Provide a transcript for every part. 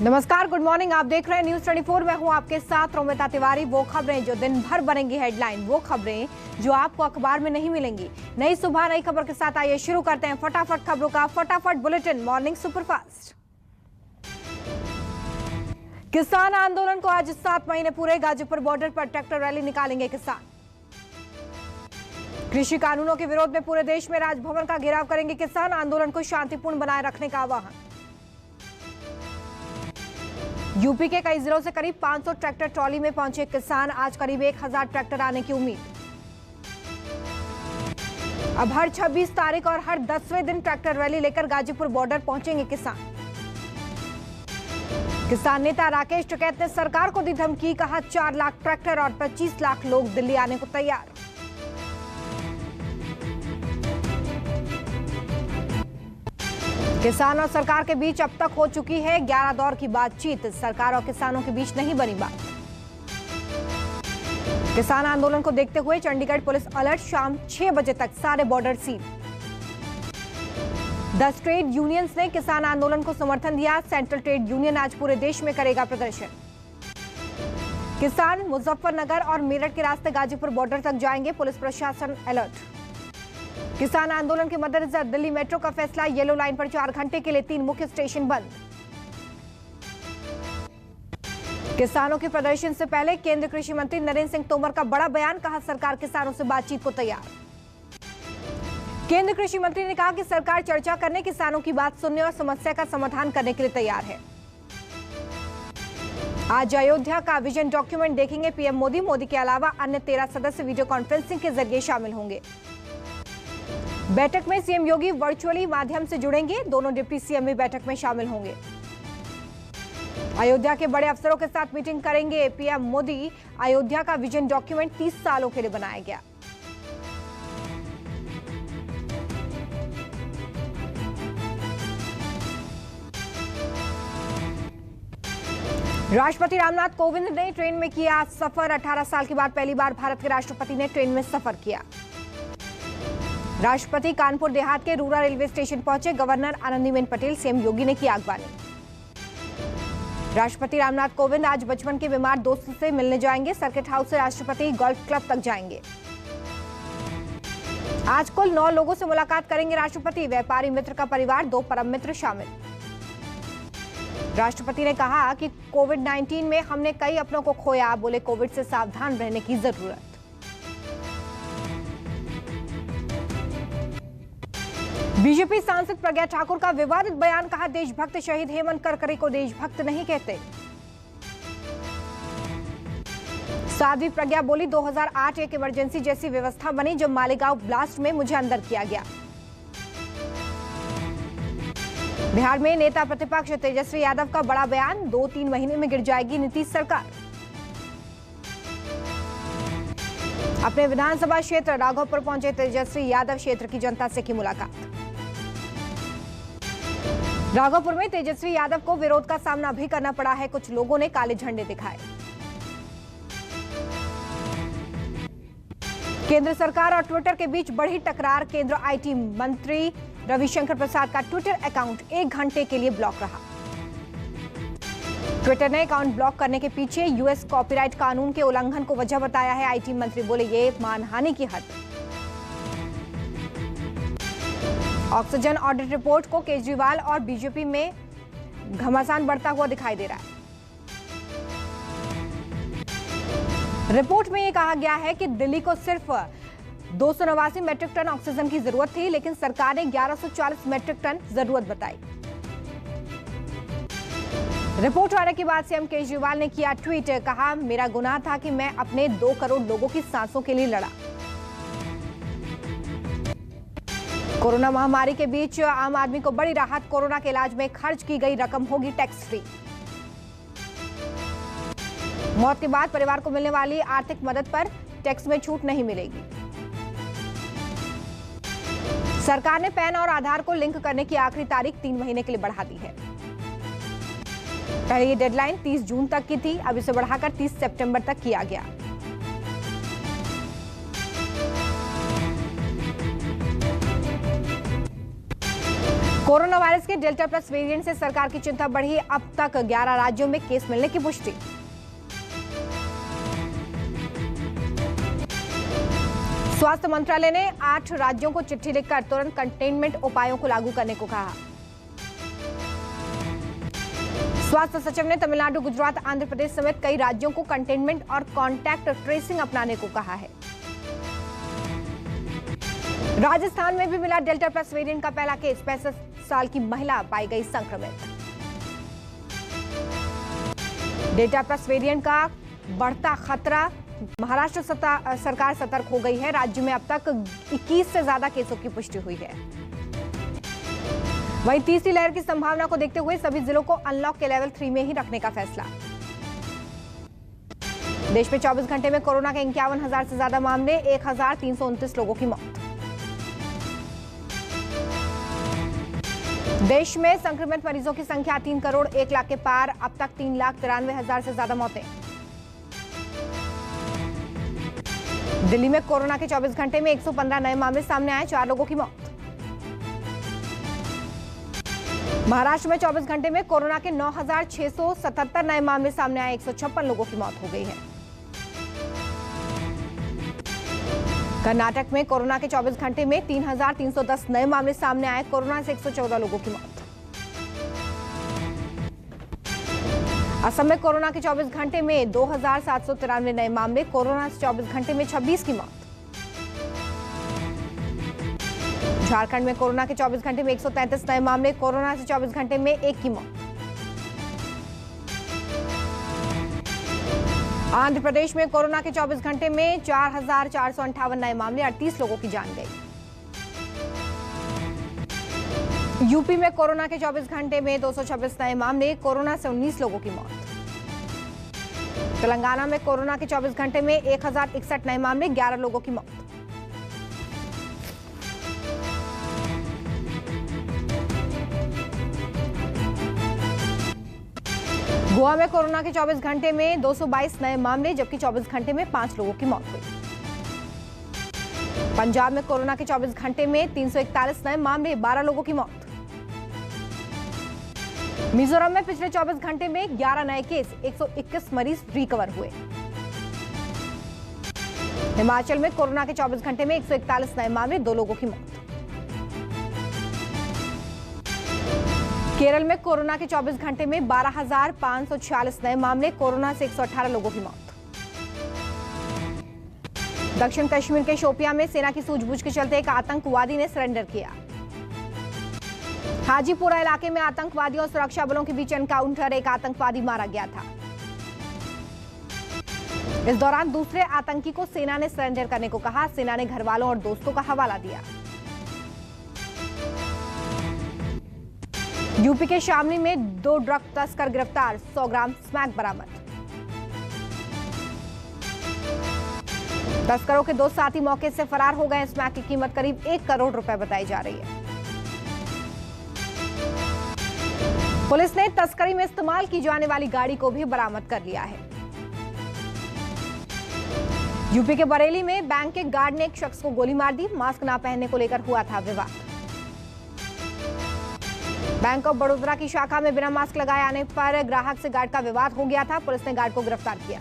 नमस्कार, good morning. आप देख रहे हैं न्यूज 24। मैं हूं आपके साथ रोमिता तिवारी। वो खबरें जो दिन भर बनेंगी हेडलाइन, वो खबरें जो आपको अखबार में नहीं मिलेंगी। नई सुबह नई खबर के साथ आइए शुरू करते हैं फटाफट खबरों का फटाफट बुलेटिन मॉर्निंग सुपरफास्ट। किसान आंदोलन को आज 7 महीने पूरे। गाजीपुर बॉर्डर पर ट्रैक्टर रैली निकालेंगे किसान। कृषि कानूनों के विरोध में पूरे देश में राजभवन का घेराव करेंगे किसान। आंदोलन को शांतिपूर्ण बनाए रखने का आह्वान। यूपी के कई जिलों से करीब 500 ट्रैक्टर ट्रॉली में पहुंचे किसान। आज करीब 1000 ट्रैक्टर आने की उम्मीद। अब हर 26 तारीख और हर 10वें दिन ट्रैक्टर रैली लेकर गाजीपुर बॉर्डर पहुंचेंगे किसान। किसान नेता राकेश टिकैत ने सरकार को दी धमकी। कहा 4 लाख ट्रैक्टर और 25 लाख लोग दिल्ली आने को तैयार। किसान और सरकार के बीच अब तक हो चुकी है 11 दौर की बातचीत। सरकार और किसानों के बीच नहीं बनी बात। किसान आंदोलन को देखते हुए चंडीगढ़ पुलिस अलर्ट। शाम 6 बजे तक सारे बॉर्डर सील। 10 ट्रेड यूनियंस ने किसान आंदोलन को समर्थन दिया। सेंट्रल ट्रेड यूनियन आज पूरे देश में करेगा प्रदर्शन। किसान मुजफ्फरनगर और मेरठ के रास्ते गाजीपुर बॉर्डर तक जाएंगे। पुलिस प्रशासन अलर्ट। किसान आंदोलन के मद्देनजर दिल्ली मेट्रो का फैसला। येलो लाइन पर 4 घंटे के लिए 3 मुख्य स्टेशन बंद। किसानों के प्रदर्शन से पहले केंद्रीय कृषि मंत्री नरेंद्र सिंह तोमर का बड़ा बयान। कहा सरकार किसानों से बातचीत को तैयार। केंद्रीय कृषि मंत्री ने कहा कि सरकार चर्चा करने, किसानों की बात सुनने और समस्या का समाधान करने के लिए तैयार है। आज अयोध्या का विजन डॉक्यूमेंट देखेंगे पीएम मोदी। मोदी के अलावा अन्य 13 सदस्य वीडियो कॉन्फ्रेंसिंग के जरिए शामिल होंगे। बैठक में सीएम योगी वर्चुअली माध्यम से जुड़ेंगे। दोनों डिप्टी सीएम भी बैठक में शामिल होंगे। अयोध्या के बड़े अफसरों के साथ मीटिंग करेंगे पीएम मोदी। अयोध्या का विजन डॉक्यूमेंट 30 सालों के लिए बनाया गया। राष्ट्रपति रामनाथ कोविंद ने ट्रेन में किया सफर। 18 साल के बाद पहली बार भारत के राष्ट्रपति ने ट्रेन में सफर किया। राष्ट्रपति कानपुर देहात के रूरा रेलवे स्टेशन पहुंचे। गवर्नर आनंदीबेन पटेल, सीएम योगी ने की आगवानी। राष्ट्रपति रामनाथ कोविंद आज बचपन के बीमार दोस्त से मिलने जाएंगे। सर्किट हाउस से राष्ट्रपति गोल्फ क्लब तक जाएंगे। आज कुल 9 लोगों से मुलाकात करेंगे राष्ट्रपति। व्यापारी मित्र का परिवार, 2 परम मित्र शामिल। राष्ट्रपति ने कहा कि कोविड-19 में हमने कई अपनों को खोया। बोले कोविड से सावधान रहने की जरूरत। बीजेपी सांसद प्रज्ञा ठाकुर का विवादित बयान। कहा देशभक्त शहीद हेमंत करकरे को देशभक्त नहीं कहते। साध्वी प्रज्ञा बोली 2008 एक इमरजेंसी जैसी व्यवस्था बनी जब मालेगांव ब्लास्ट में मुझे अंदर किया गया। बिहार में नेता प्रतिपक्ष तेजस्वी यादव का बड़ा बयान। 2-3 महीने में गिर जाएगी नीतीश सरकार। अपने विधानसभा क्षेत्र राघोपुर पहुंचे तेजस्वी यादव। क्षेत्र की जनता से की मुलाकात। राघोपुर में तेजस्वी यादव को विरोध का सामना भी करना पड़ा है। कुछ लोगों ने काले झंडे दिखाए। केंद्र सरकार और ट्विटर के बीच बढ़ी टकरार। केंद्र आईटी मंत्री रविशंकर प्रसाद का ट्विटर अकाउंट 1 घंटे के लिए ब्लॉक रहा। ट्विटर ने अकाउंट ब्लॉक करने के पीछे यूएस कॉपीराइट कानून के उल्लंघन को वजह बताया है। आईटी मंत्री बोले ये मानहानि की हद। ऑक्सीजन ऑडिट रिपोर्ट को केजरीवाल और बीजेपी में घमासान बढ़ता हुआ दिखाई दे रहा है। रिपोर्ट में यह कहा गया है कि दिल्ली को सिर्फ 289 मैट्रिक टन ऑक्सीजन की जरूरत थी, लेकिन सरकार ने 1140 मैट्रिक टन जरूरत बताई। रिपोर्ट आने के बाद सीएम केजरीवाल ने किया ट्वीट। कहा मेरा गुनाह था कि मैं अपने 2 करोड़ लोगों की सांसों के लिए लड़ा। कोरोना महामारी के बीच आम आदमी को बड़ी राहत। कोरोना के इलाज में खर्च की गई रकम होगी टैक्स फ्री। मौत के बाद परिवार को मिलने वाली आर्थिक मदद पर टैक्स में छूट नहीं मिलेगी। सरकार ने पैन और आधार को लिंक करने की आखिरी तारीख 3 महीने के लिए बढ़ा दी है। पहले ये डेडलाइन 30 जून तक की थी, अब इसे बढ़ाकर 30 सितंबर तक किया गया। कोरोना वायरस के डेल्टा प्लस वेरिएंट से सरकार की चिंता बढ़ी, अब तक 11 राज्यों में केस मिलने की पुष्टि। स्वास्थ्य मंत्रालय ने 8 राज्यों को चिट्ठी लिखकर तुरंत कंटेनमेंट उपायों को लागू करने को कहा। स्वास्थ्य सचिव ने तमिलनाडु, गुजरात, आंध्र प्रदेश समेत कई राज्यों को कंटेनमेंट और कॉन्टैक्ट ट्रेसिंग अपनाने को कहा है। राजस्थान में भी मिला डेल्टा प्लस वेरिएंट का पहला केस, 65 साल की महिला पाई गई संक्रमित। डेल्टा प्लस वेरिएंट का बढ़ता खतरा, महाराष्ट्र सरकार सतर्क हो गई है। राज्य में अब तक 21 से ज्यादा केसों की पुष्टि हुई है। वहीं तीसरी लहर की संभावना को देखते हुए सभी जिलों को अनलॉक के लेवल 3 में ही रखने का फैसला। देश में 24 घंटे में कोरोना के 51,000 से ज्यादा मामले, 1,329 लोगों की मौत। देश में संक्रमित मरीजों की संख्या 3 करोड़ 1 लाख के पार, अब तक 3,93,000 से ज्यादा मौतें। दिल्ली में कोरोना के 24 घंटे में 115 नए मामले सामने आए, 4 लोगों की मौत। महाराष्ट्र में 24 घंटे में कोरोना के 9,677 नए मामले सामने आए, 156 लोगों की मौत हो गई है। कर्नाटक में कोरोना के 24 घंटे में 3,310 नए मामले सामने आए, कोरोना से 114 लोगों की मौत। असम में कोरोना के 24 घंटे में 2,793 नए मामले, कोरोना से 24 घंटे में 26 की मौत। झारखंड में कोरोना के 24 घंटे में 133 नए मामले, कोरोना से 24 घंटे में 1 की मौत। आंध्र प्रदेश में कोरोना के 24 घंटे में 4,458 नए मामले, 38 लोगों की जान गई। यूपी में कोरोना के 24 घंटे में 226 नए मामले, कोरोना से 19 लोगों की मौत। तेलंगाना में कोरोना के 24 घंटे में 1,061 नए मामले, 11 लोगों की मौत। गोवा में कोरोना के 24 घंटे में 222 नए मामले, जबकि 24 घंटे में 5 लोगों की मौत हुई। पंजाब में कोरोना के 24 घंटे में 341 नए मामले, 12 लोगों की मौत। मिजोरम में पिछले 24 घंटे में 11 नए केस, 121 मरीज रिकवर हुए। हिमाचल में कोरोना के 24 घंटे में 141 नए मामले, 2 लोगों की मौत। केरल में कोरोना के 24 घंटे में 12,546 नए मामले, कोरोना से 118 लोगों की मौत। दक्षिण कश्मीर के शोपियां में सेना की सूझबूझ के चलते एक आतंकवादी ने सरेंडर किया। हाजीपुरा इलाके में आतंकवादियों और सुरक्षा बलों के बीच एनकाउंटर, एक आतंकवादी मारा गया था। इस दौरान दूसरे आतंकी को सेना ने सरेंडर करने को कहा। सेना ने घर वालों और दोस्तों का हवाला दिया। यूपी के शामली में 2 ड्रग तस्कर गिरफ्तार, 100 ग्राम स्मैक बरामद। तस्करों के 2 साथी मौके से फरार हो गए। स्मैक की कीमत करीब 1 करोड़ रुपए बताई जा रही है। पुलिस ने तस्करी में इस्तेमाल की जाने वाली गाड़ी को भी बरामद कर लिया है। यूपी के बरेली में बैंक के गार्ड ने एक शख्स को गोली मार दी। मास्क न पहनने को लेकर हुआ था विवाद। बैंक ऑफ बड़ौदा की शाखा में बिना मास्क लगाए आने पर ग्राहक से गार्ड का विवाद हो गया था। पुलिस ने गार्ड को गिरफ्तार किया।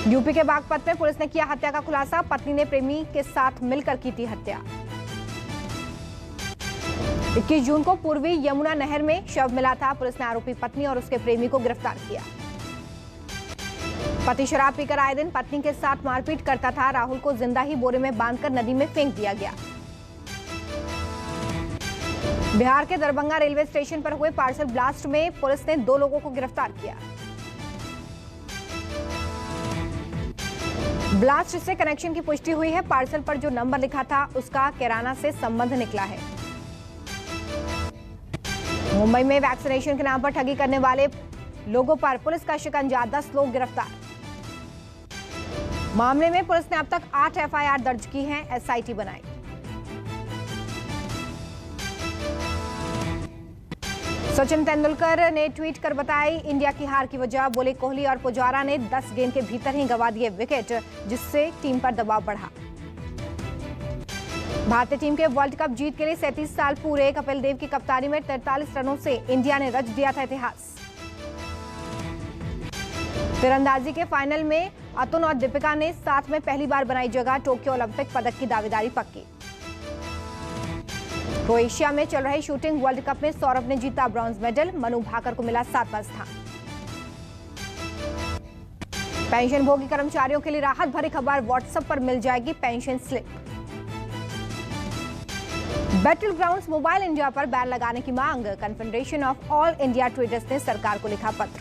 यूपी के बागपत में पुलिस ने किया हत्या का खुलासा। पत्नी ने प्रेमी के साथ मिलकर की थी हत्या। 21 जून को पूर्वी यमुना नहर में शव मिला था। पुलिस ने आरोपी पत्नी और उसके प्रेमी को गिरफ्तार किया। पति शराब पीकर आए दिन पत्नी के साथ मारपीट करता था। राहुल को जिंदा ही बोरे में बांधकर नदी में फेंक दिया गया। बिहार के दरभंगा रेलवे स्टेशन पर हुए पार्सल ब्लास्ट में पुलिस ने 2 लोगों को गिरफ्तार किया। ब्लास्ट से कनेक्शन की पुष्टि हुई है। पार्सल पर जो नंबर लिखा था उसका किराना से संबंध निकला है। मुंबई में वैक्सीनेशन के नाम पर ठगी करने वाले लोगों पर पुलिस का शिकंजा, 10 लोग गिरफ्तार। मामले में पुलिस ने अब तक 8 एफआईआर दर्ज की हैं, एसआईटी बनाई। सचिन तेंदुलकर ने ट्वीट कर बताई इंडिया की हार की वजह। बोले कोहली और पुजारा ने 10 गेंद के भीतर ही गंवा दिए विकेट, जिससे टीम पर दबाव बढ़ा। भारतीय टीम के वर्ल्ड कप जीत के लिए 37 साल पूरे। कपिल देव की कप्तानी में 43 रनों से इंडिया ने रच दिया था इतिहास। तीरंदाजी के फाइनल में अतुल और दीपिका ने साथ में पहली बार बनाई जगह। टोक्यो ओलंपिक पदक की दावेदारी पक्की। क्रोएशिया में चल रहे शूटिंग वर्ल्ड कप में सौरभ ने जीता ब्रॉन्ज मेडल। मनु भाकर को मिला 7वां स्थान। पेंशन भोगी कर्मचारियों के लिए राहत भरी खबर। व्हाट्सएप पर मिल जाएगी pension slip. Battle grounds mobile India पर बैन लगाने की मांग। Confederation of all India traders ने सरकार को लिखा पत्र।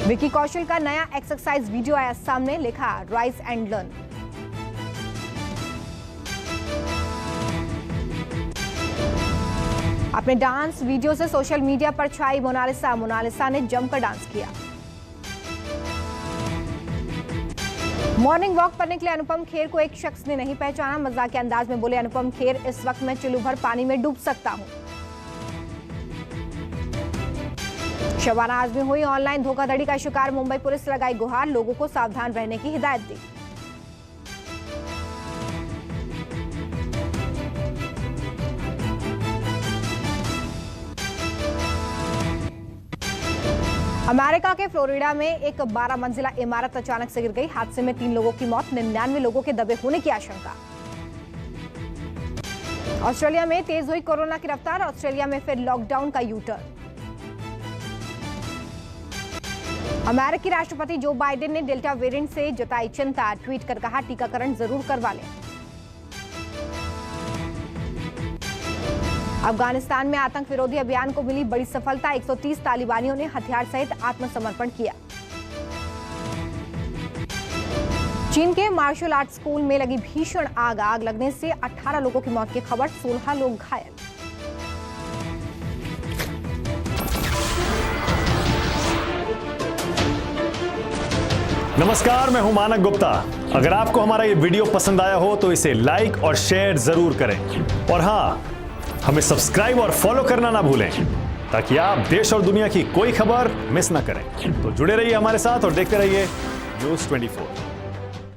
विकी कौशल का नया एक्सरसाइज वीडियो आया सामने। लिखा राइज एंड लर्न। अपने डांस वीडियो से सोशल मीडिया पर छाई मोनालिसा। मोनालिसा ने जमकर डांस किया। मॉर्निंग वॉक पर निकले अनुपम खेर को एक शख्स ने नहीं पहचाना। मजाक के अंदाज में बोले अनुपम खेर, इस वक्त मैं चुल्लू भर पानी में डूब सकता हूं। शबाना आजमी हुई ऑनलाइन धोखाधड़ी का शिकार। मुंबई पुलिस लगाई गुहार। लोगों को सावधान रहने की हिदायत दी। अमेरिका के फ्लोरिडा में एक 12 मंजिला इमारत अचानक से गिर गई। हादसे में 3 लोगों की मौत। 99 लोगों के दबे होने की आशंका। ऑस्ट्रेलिया में तेज हुई कोरोना की रफ्तार। ऑस्ट्रेलिया में फिर लॉकडाउन का यू टर्न। अमेरिकी राष्ट्रपति जो बाइडेन ने डेल्टा वेरिएंट से जताई चिंता। ट्वीट कर कहा टीकाकरण जरूर करवा लें। अफगानिस्तान में आतंक विरोधी अभियान को मिली बड़ी सफलता। 130 तालिबानियों ने हथियार सहित आत्मसमर्पण किया। चीन के मार्शल आर्ट स्कूल में लगी भीषण आग। आग लगने से 18 लोगों की मौत की खबर। 16 लोग घायल। नमस्कार, मैं हूं मानक गुप्ता। अगर आपको हमारा ये वीडियो पसंद आया हो तो इसे लाइक और शेयर जरूर करें। और हाँ, हमें सब्सक्राइब और फॉलो करना ना भूलें ताकि आप देश और दुनिया की कोई खबर मिस ना करें। तो जुड़े रहिए हमारे साथ और देखते रहिए न्यूज़ 24।